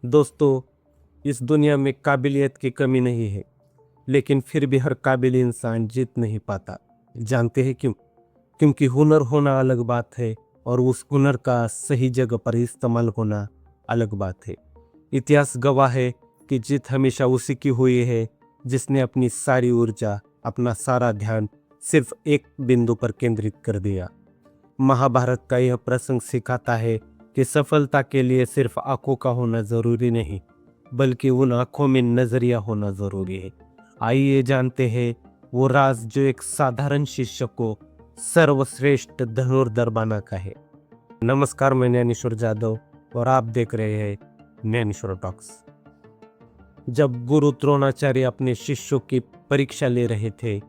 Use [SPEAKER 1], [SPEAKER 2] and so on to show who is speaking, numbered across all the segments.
[SPEAKER 1] दोस्तों, इस दुनिया में काबिलियत की कमी नहीं है, लेकिन फिर भी हर काबिल इंसान जीत नहीं पाता। जानते हैं क्यों? क्योंकि हुनर होना अलग बात है और उस हुनर का सही जगह पर इस्तेमाल होना अलग बात है। इतिहास गवाह है कि जीत हमेशा उसी की हुई है जिसने अपनी सारी ऊर्जा, अपना सारा ध्यान सिर्फ एक बिंदु पर केंद्रित कर दिया। महाभारत का यह प्रसंग सिखाता है कि सफलता के लिए सिर्फ आंखों का होना जरूरी नहीं, बल्कि उन आंखों में नजरिया होना जरूरी है। आइए जानते हैं वो राज जो एक साधारण शिष्य को सर्वश्रेष्ठ धनुर्धर बनाता है। नमस्कार, मैं ज्ञानेश्वर जादव और आप देख रहे हैं ज्ञानेश्वर टॉक्स। जब गुरु द्रोणाचार्य अपने शिष्यों की परीक्षा ले रहे थे,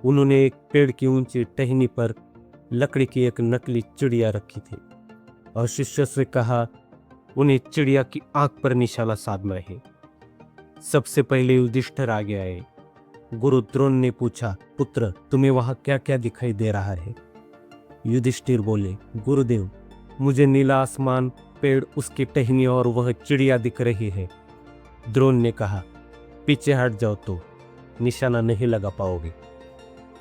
[SPEAKER 1] उन्होंने एक पेड़ की ऊंची टहनी पर लकड़ी की एक नकली चिड़िया रखी थी और शिष्य से कहा, उन्हें चिड़िया की आंख पर निशाना साधना है। सबसे पहले युधिष्ठिर आगे आए। गुरु द्रोण ने पूछा, पुत्र, तुम्हें वहां क्या क्या दिखाई दे रहा है? युधिष्ठिर बोले, गुरुदेव, मुझे नीला आसमान, पेड़, उसकी टहनी और वह चिड़िया दिख रही है। द्रोण ने कहा, पीछे हट जाओ तो निशाना नहीं लगा पाओगे।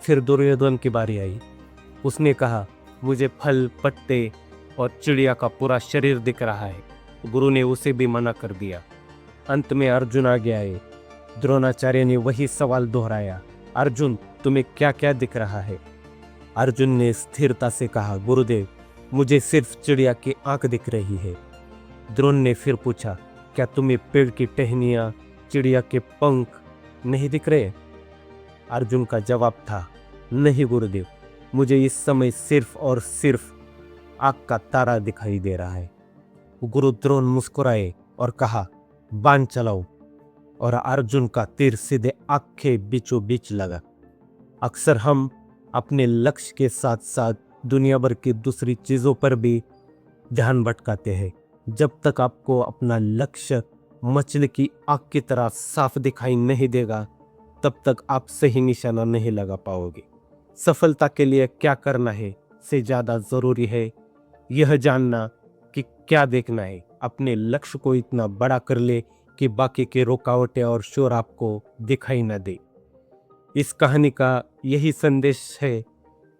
[SPEAKER 1] फिर दुर्योधन की बारी आई। उसने कहा, मुझे फल, पत्ते और चिड़िया का पूरा शरीर दिख रहा है। गुरु ने उसे भी मना कर दिया। अंत में अर्जुन आगे आए। द्रोणाचार्य ने वही सवाल दोहराया, अर्जुन, तुम्हें क्या क्या दिख रहा है? अर्जुन ने स्थिरता से कहा, गुरुदेव, मुझे सिर्फ चिड़िया की आंख दिख रही है। द्रोण ने फिर पूछा, क्या तुम्हें पेड़ की टहनियां, चिड़िया के पंख नहीं दिख रहे? अर्जुन का जवाब था, नहीं गुरुदेव, मुझे इस समय सिर्फ और सिर्फ आग का तारा दिखाई दे रहा है। गुरु द्रोण मुस्कुराए और कहा, बाण चलाओ, और अर्जुन का तीर सीधे आग के बीचों बीच लगा। अक्सर हम अपने लक्ष्य के साथ साथ दुनिया भर की दूसरी चीजों पर भी ध्यान भटकाते हैं। जब तक आपको अपना लक्ष्य मछली की आंख की तरह साफ दिखाई नहीं देगा, तब तक आप सही निशाना नहीं लगा पाओगे। सफलता के लिए क्या करना है से ज्यादा जरूरी है यह जानना कि क्या देखना है। अपने लक्ष्य को इतना बड़ा कर ले कि बाकी की रुकावटें और शोर आपको दिखाई न दे। इस कहानी का यही संदेश है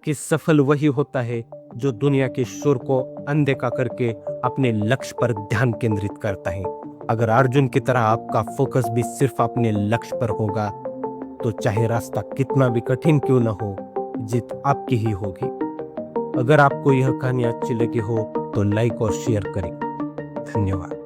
[SPEAKER 1] कि सफल वही होता है जो दुनिया के शोर को अनदेखा करके अपने लक्ष्य पर ध्यान केंद्रित करता है। अगर अर्जुन की तरह आपका फोकस भी सिर्फ अपने लक्ष्य पर होगा, तो चाहे रास्ता कितना भी कठिन क्यों न हो, जीत आपकी ही होगी। अगर आपको यह कहानी अच्छी लगी हो तो लाइक और शेयर करें। धन्यवाद।